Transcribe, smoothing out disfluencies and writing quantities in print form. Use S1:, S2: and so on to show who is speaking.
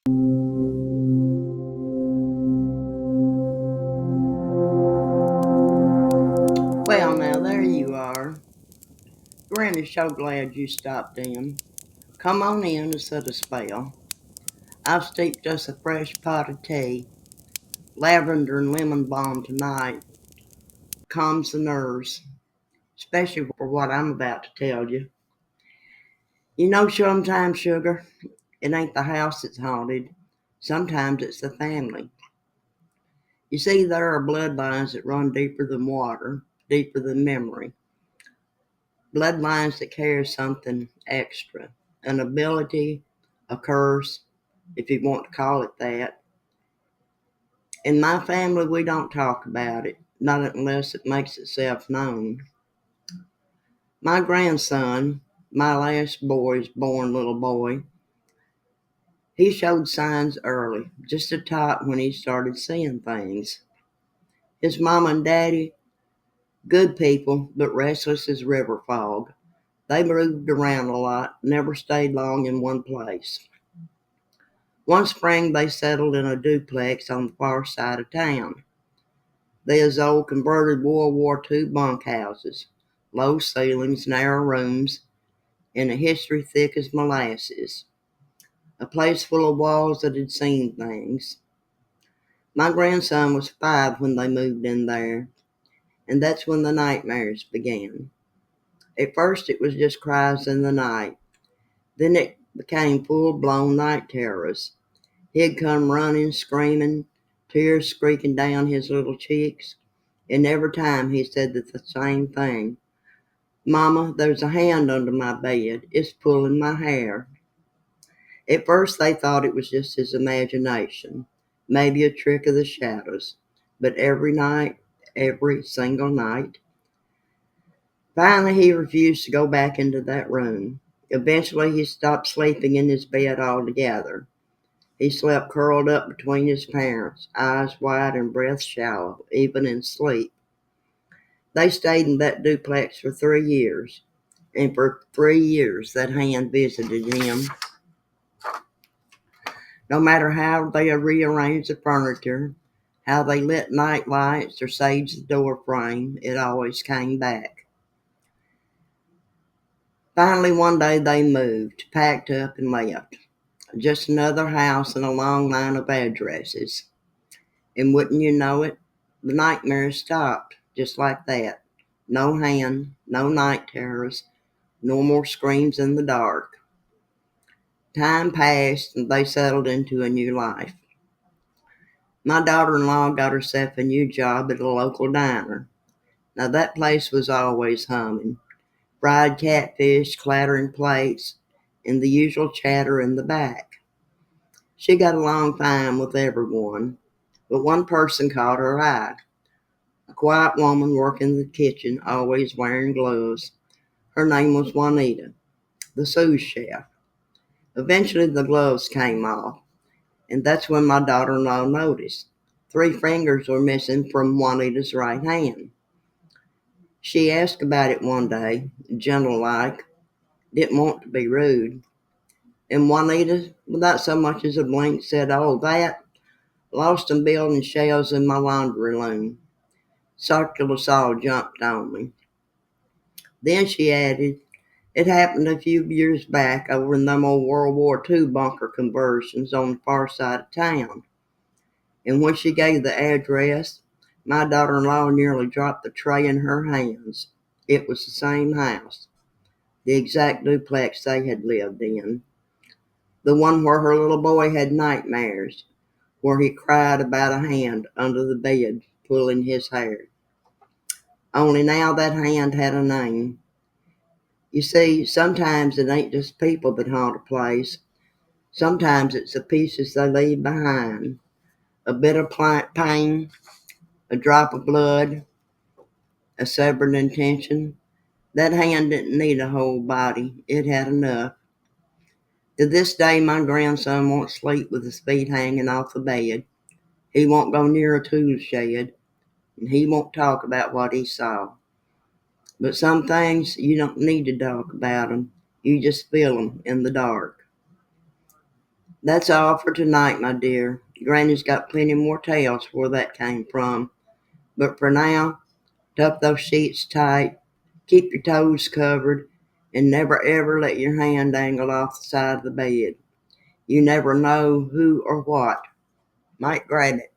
S1: Well, now there you are. Granny's so glad you stopped in. Come on in and sit a spell. I've steeped us a fresh pot of tea. Lavender and lemon balm tonight calms the nerves, especially for what I'm about to tell you. You know, sometimes, sugar, it ain't the house that's haunted. Sometimes it's the family. You see, there are bloodlines that run deeper than water, deeper than memory. Bloodlines that carry something extra, an ability, a curse, if you want to call it that. In my family, we don't talk about it, not unless it makes itself known. My grandson, my last boy's born little boy, he showed signs early, just a tot when he started seeing things. His mom and daddy, good people, but restless as river fog. They moved around a lot, never stayed long in one place. One spring, they settled in a duplex on the far side of town. They's old converted World War II bunkhouses, low ceilings, narrow rooms, and a history thick as molasses. A place full of walls that had seen things. My grandson was 5 when they moved in there, and that's when the nightmares began. At first, it was just cries in the night. Then it became full-blown night terrors. He'd come running, screaming, tears streaking down his little cheeks, and every time he said the same thing. Mama, there's a hand under my bed. It's pulling my hair. At first they thought it was just his imagination, maybe a trick of the shadows. But every night, every single night, finally he refused to go back into that room. Eventually he stopped sleeping in his bed altogether. He slept curled up between his parents, eyes wide and breath shallow, even in sleep. They stayed in that duplex for 3 years, and for 3 years that hand visited him. No matter how they rearranged the furniture, how they lit night lights or saged the door frame, it always came back. Finally, one day they moved, packed up and left. Just another house and a long line of addresses. And wouldn't you know it, the nightmares stopped, just like that. No hand, no night terrors, no more screams in the dark. Time passed and they settled into a new life. My daughter-in-law got herself a new job at a local diner. Now that place was always humming. Fried catfish, clattering plates, and the usual chatter in the back. She got along fine with everyone, but one person caught her eye. A quiet woman working the kitchen, always wearing gloves. Her name was Juanita, the sous chef. Eventually the gloves came off, and that's when my daughter-in-law noticed. 3 fingers were missing from Juanita's right hand. She asked about it one day, gentle-like, didn't want to be rude. And Juanita, without so much as a blink, said, "Oh, that? Lost 'em building shelves in my laundry room." Circular Saw jumped on me. Then she added, "It happened a few years back over in them old World War II bunker conversions on the far side of town." And when she gave the address, my daughter-in-law nearly dropped the tray in her hands. It was the same house, the exact duplex they had lived in, the one where her little boy had nightmares, where he cried about a hand under the bed pulling his hair. Only now that hand had a name. You see, sometimes it ain't just people that haunt a place. Sometimes it's the pieces they leave behind. A bit of pain, a drop of blood, a severed intention. That hand didn't need a whole body. It had enough. To this day, my grandson won't sleep with his feet hanging off the bed. He won't go near a tool shed, and he won't talk about what he saw. But some things, you don't need to talk about them. You just feel them in the dark. That's all for tonight, my dear. Granny's got plenty more tales where that came from. But for now, tuck those sheets tight, keep your toes covered, and never ever let your hand dangle off the side of the bed. You never know who or what might grab it.